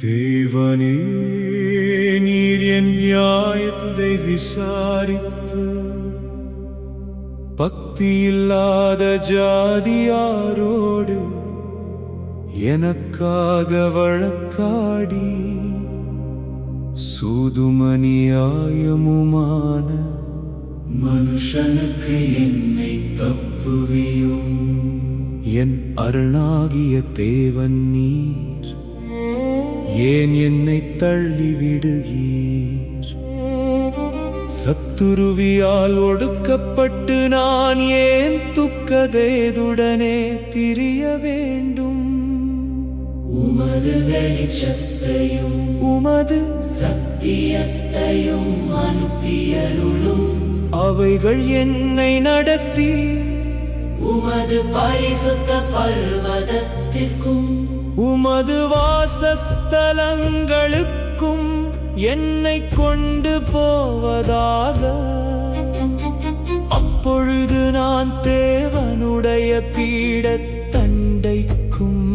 தேவனே, நீர் என் நியாயத்தை விசாரித்து பக்தியில்லாத ஜாதியாரோடு எனக்காக வழக்காடி சூதுமணியாயமுமான மனுஷனுக்கு என்னை தப்புவியும். என் அருளாகிய தேவன் நீர், ஏன் என்னை தள்ளிவிடுகீர்? சத்துருவியால் ஒடுக்கப்பட்டு நான் ஏன் துக்கதேதுடனே திரிய வேண்டும்? உமது வெளிச்சத்தையும் உமது சத்தியத்தையும் அனுப்பியருளும். அவைகள் என்னை நடத்தி உமது பரிசுத்த பர்வதத்திற்கும் உமது வாசஸ்தலங்களுக்கும் என்னை கொண்டு போவதாக. அப்பொழுது நான் தேவனுடைய பீடத்தண்டைக்கும்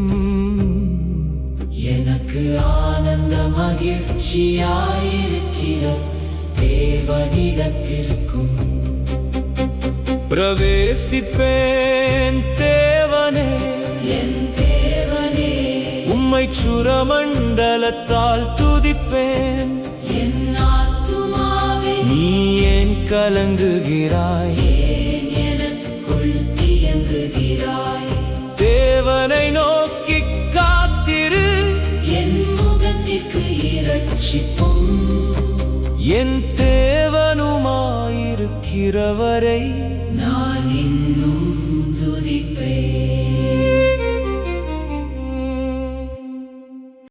எனக்கு ஆனந்த மகிழ்ச்சியாயிருக்கிற தேவனிடத்திற்கும் பிரவேசிப்பேன். தேவனே, என் தேவனே, உம்மை சுரமண்டலத்தால் துதிப்பேன். என் ஆத்துமாவே, நீ ஏன் கலங்குகிறாய்? ஏன் எனக்குள் தியங்குகிறாய்? தேவனை நோக்கி காத்திரு, என் முகத்திற்கு இரட்சிப்பும். என் தேவனுமாயிருக்கிறவரை நான் இன்னும்